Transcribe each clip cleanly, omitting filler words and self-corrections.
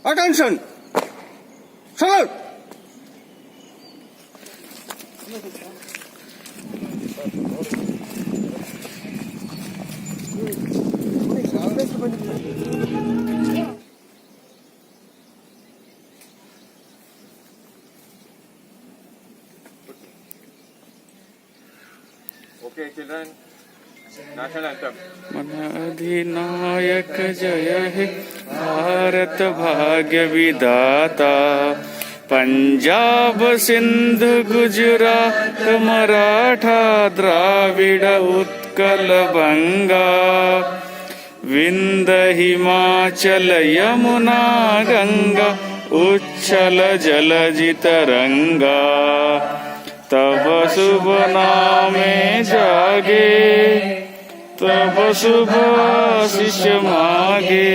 Attention! Salute! Okay, children. National anthem. मन अधिनायक जय हे भारत भाग्य विधाता पंजाब सिंध गुजरात मराठा द्राविड उत्कल बंगा विंद हिमाचल यमुना गंगा उच्छल जलधि तरंगा तब शुभ नामे जागे तब शुभ आशीष मागे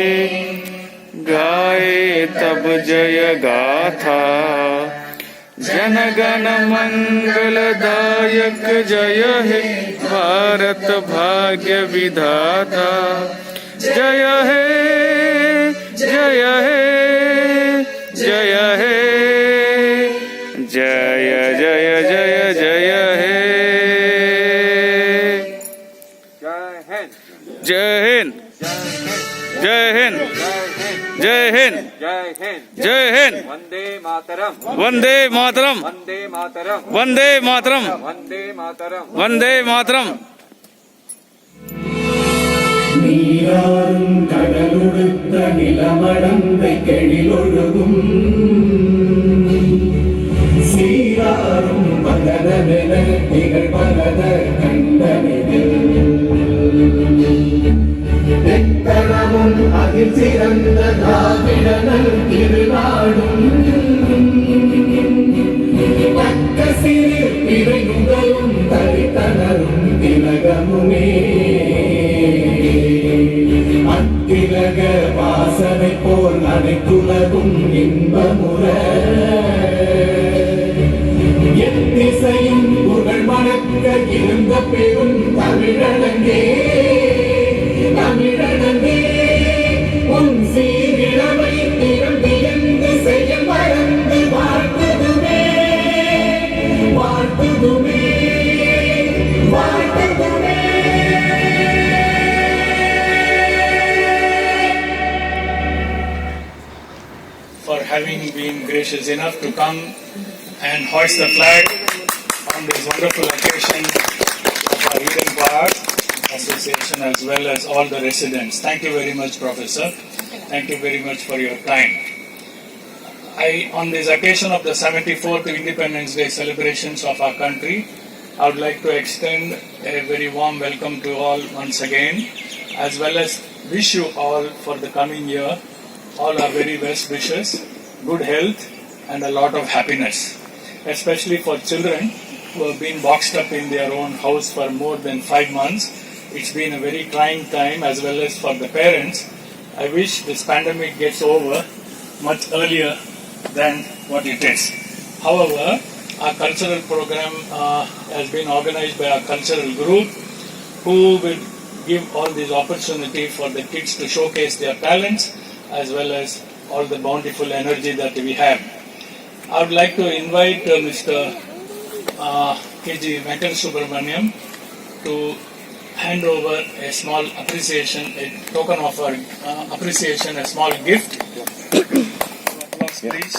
गाए तब जय गाथा जन गण मंगलदायक जय हे भारत भाग्य विधाता जय हे जय हे जय हे जय जय जय जय हे जय हिंद जय हिंद जय हिंद Jai Hind. जय Hind Vande Mataram. Vande Mataram Vande Mataram. Vande Mataram Vande Mataram. Vande Mataram நீராறும் கடலுடுத்த நிலமடந்தை கெழிலொழுகும் சீராறும் மகனமென திகழ் பலத கண்டனிதில் எத்தனமும் அதில் சிறந்த திராவிடனல் திருநாடும் தக்க சிறு பிறை நுகரும் தரித்தனரும் திலகமுமே அத்திலக வாசனை போல் அனைத்துலகும் இன்பமுற எத்திசையும் புகழ் மணக்க இருந்த பெரும் தமிழனங்கே தமிழனங்கே உன் சீரிழமை திறந்தியந்து செயல் மறந்து வாழ்த்துதுமே வாழ்த்துதுமே வாழ்த்துதுமே. For having been gracious enough to come and hoist the flag on this wonderful occasion of our Eden Park Association as well as all the residents. Thank you very much, Professor. Thank you very much for your time. On this occasion of the 74th Independence Day celebrations of our country, I would like to extend a very warm welcome to all once again, as well as wish you all for the coming year all our very best wishes, good health, and a lot of happiness, especially for children who have been boxed up in their own house for more than 5 months. It's been a very trying time, as well as for the parents. I wish this pandemic gets over much earlier than what it is. However, our cultural program has been organized by our cultural group, who will give all this opportunity for the kids to showcase their talents, as well as all the bountiful energy that we have. I would like to invite Mr. K.G. Venkat Subramaniam to hand over a small appreciation, a token of our appreciation, a small gift. Applause, please.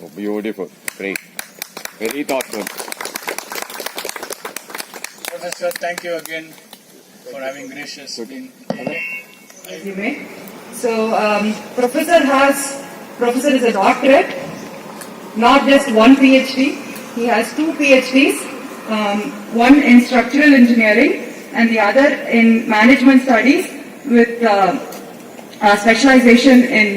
Oh, beautiful. Great. Very thoughtful. Professor, thank you again for having gracious been. Resume. So, Professor is a doctorate, not just one PhD. He has 2 PhDs, one in structural engineering and the other in management studies with specialization in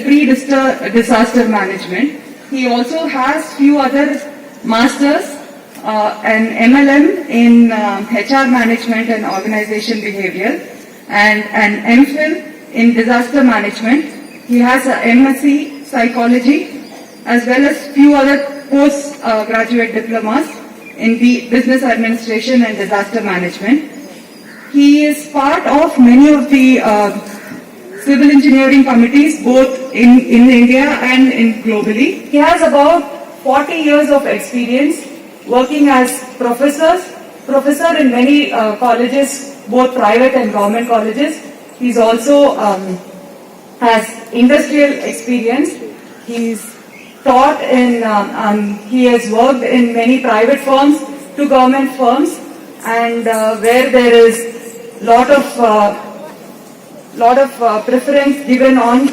pre-disaster management. He also has few other masters, an MLM in HR management and organization behavior, and an MPhil in disaster management. He has a MSc psychology as well as few other postgraduate diplomas in the business administration and disaster management. He is part of many of the civil engineering committees, both in India and globally. He has about 40 years of experience working as professor in many colleges, both private and government colleges. He's also has industrial experience. He's taught in, he has worked in many private firms to government firms, and where there is lot of preference given on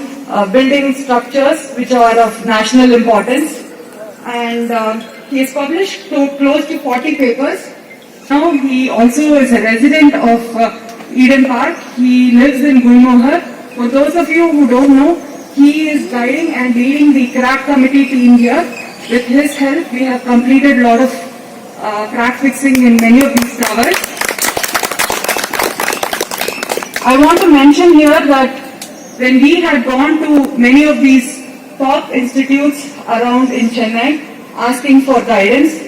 building structures which are of national importance. And he has published close to 40 papers. Now he also is a resident of Eden Park. He lives in Gulmohar. For those of you who don't know, he is guiding and leading the crack committee team here. With his help, we have completed a lot of crack fixing in many of these towers. I want to mention here that when we had gone to many of these top institutes around in Chennai asking for guidance,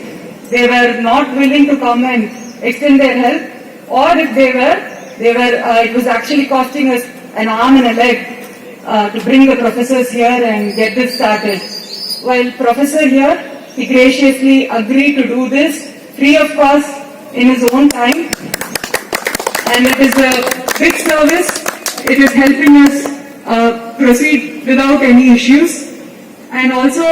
they were not willing to come and extend their help, or if they were, it was actually costing us an arm and a leg to bring the professors here and get this started. While professor here, he graciously agreed to do this free of cost in his own time, and it is a big service. It is helping us proceed without any issues. And also,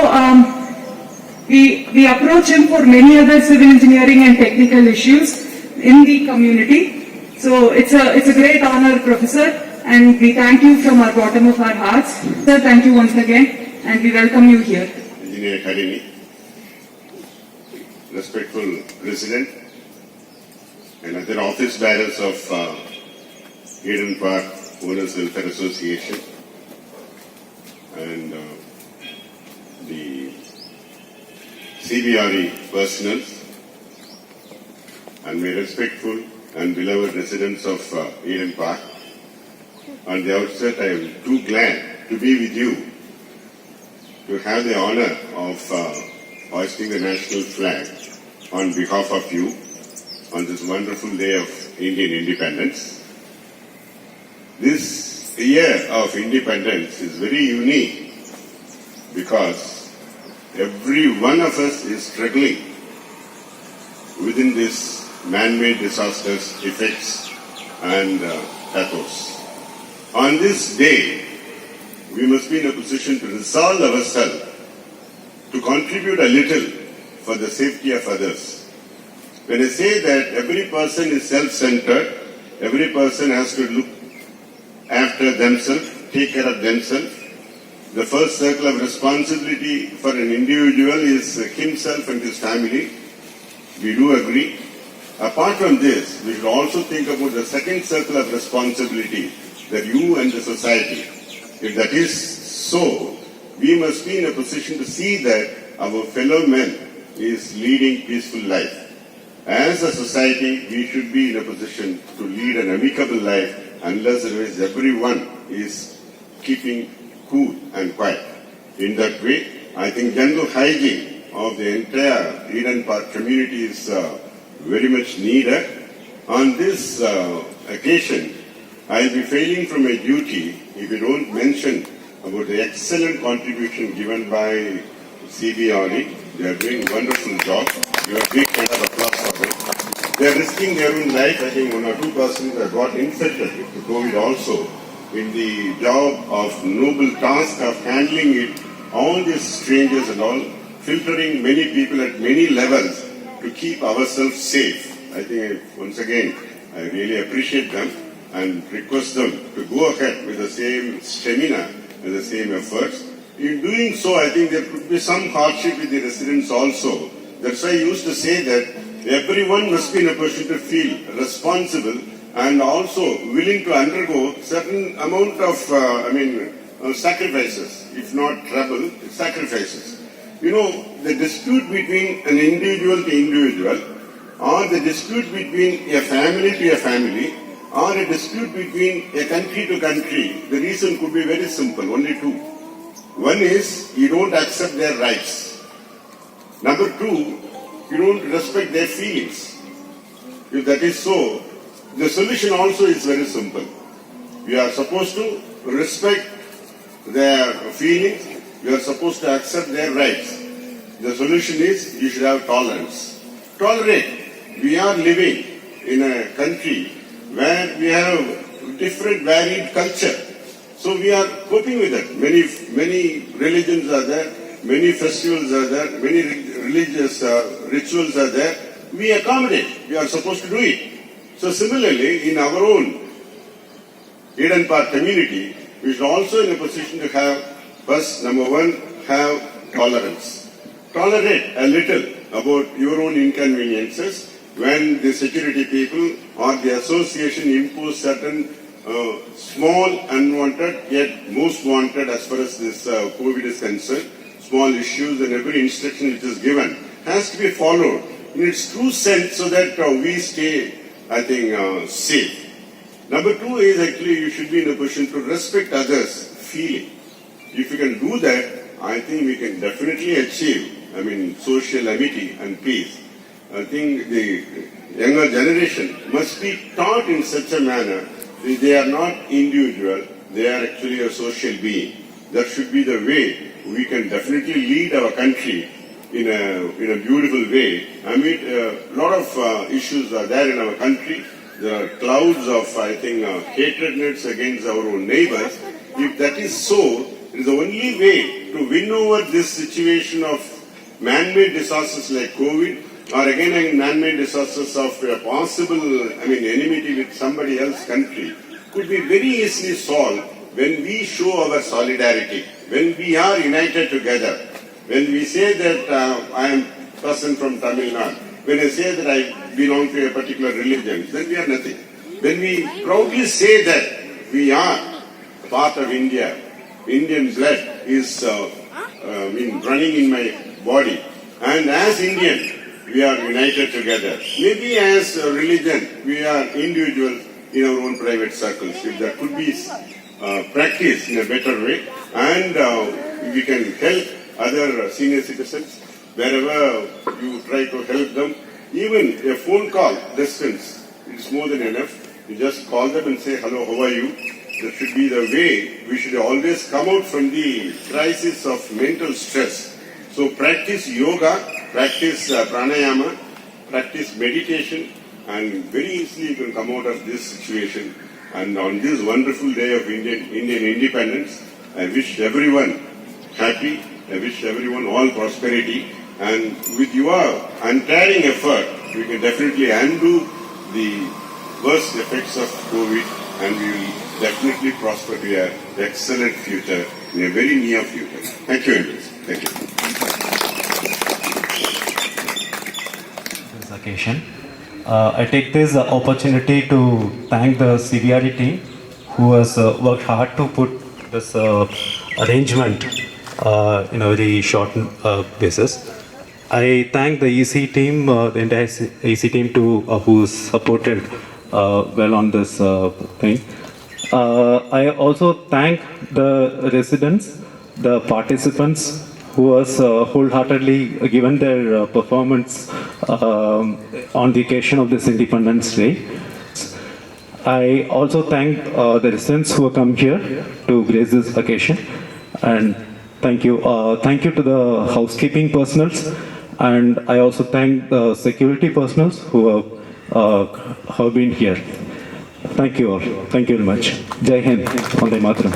we approach him for many other civil engineering and technical issues in the community. So it's a great honor, Professor, and we thank you from our bottom of our hearts. Sir, thank you once again, and we welcome you here. Engineer Harini, respectful President, and other office bearers of Eden Park Owners Welfare Association, and the CBRE personnel, and my respectful and beloved residents of Eden Park. On the outset, I am too glad to be with you, to have the honor of hoisting the national flag on behalf of you on this wonderful day of Indian independence. This year of independence is very unique because every one of us is struggling within this man-made disasters, effects and pathos. On this day, we must be in a position to resolve ourselves to contribute a little for the safety of others. When I say that every person is self-centered, every person has to look after themselves, take care of themselves. The first circle of responsibility for an individual is himself and his family. We do agree. Apart from this, we should also think about the second circle of responsibility, that you and the society. If that is so, we must be in a position to see that our fellow man is leading peaceful life. As a society, we should be in a position to lead an amicable life unless everyone is keeping cool and quiet. In that way, I think general hygiene of the entire Eden Park community is very much needed. On this occasion, I will be failing from my duty if you don't mention about the excellent contribution given by CBRE. They are doing a wonderful job. You have big round of applause for them. They are risking their own life. I think 1 or 2 persons have got infected with COVID also in the job of noble task of handling it, all these strangers and all, filtering many people at many levels to keep ourselves safe. I think once again, I really appreciate them and request them to go ahead with the same stamina and the same efforts. In doing so, I think there could be some hardship with the residents also. That's why I used to say that everyone must be in a position to feel responsible and also willing to undergo certain amount of, sacrifices, if not trouble, sacrifices. You know, the dispute between an individual to individual, or the dispute between a family to a family, or a dispute between a country to country, the reason could be very simple, only two. One is, you don't accept their rights. Number two, you don't respect their feelings. If that is so, the solution also is very simple. We are supposed to respect their feelings. We are supposed to accept their rights. The solution is you should have tolerance. Tolerate. We are living in a country where we have different varied culture. So we are coping with it. Many religions are there, many festivals are there, many religious rituals are there. We accommodate. We are supposed to do it. So similarly, in our own Eden Park community, we should also in a position to have, first, number one, have tolerance. Tolerate a little about your own inconveniences when the security people or the association impose certain small, unwanted, yet most wanted as far as this COVID is concerned, small issues, and every instruction which is given has to be followed in its true sense so that we stay, I think, safe. Number two is actually you should be in a position to respect others' feeling. If you can do that, I think we can definitely achieve, social amity and peace. I think the younger generation must be taught in such a manner that they are not individual, they are actually a social being. That should be the way we can definitely lead our country in a beautiful way. A lot of issues are there in our country. There are clouds of, hatredness against our own neighbors. If that is so, it is the only way to win over this situation of man-made disasters like COVID, or again man-made disasters of possible, enmity with somebody else's country, could be very easily solved when we show our solidarity, when we are united together. When we say that I am a person from Tamil Nadu, when I say that I belong to a particular religion, then we are nothing. When we proudly say that we are part of India, Indian blood is running in my body, and as Indian, we are united together. Maybe as a religion, we are individuals in our own private circles. If that could be practiced in a better way, and we can help other senior citizens wherever you try to help them. Even a phone call distance is more than enough. You just call them and say, hello, how are you? That should be the way we should always come out from the crisis of mental stress. So practice yoga, practice pranayama, practice meditation, and very easily you can come out of this situation. And on this wonderful day of Indian independence, I wish everyone happy, I wish everyone all prosperity, and with your untiring effort, we can definitely undo the worst effects of COVID, and we will definitely prosper to an excellent future in a very near future. Thank you very much. Thank you. This occasion, I take this opportunity to thank the CBRD team who has worked hard to put this arrangement in a very short basis. I thank the EC team, the entire EC team who supported well on this thing. I also thank the residents, the participants who has wholeheartedly given their performance on the occasion of this Independence Day. I also thank the residents who have come here to grace this occasion, and thank you to the housekeeping personals, and I also thank the security personals who have been here. Thank you all. Thank you very much. Jai Hind. Vande Mataram.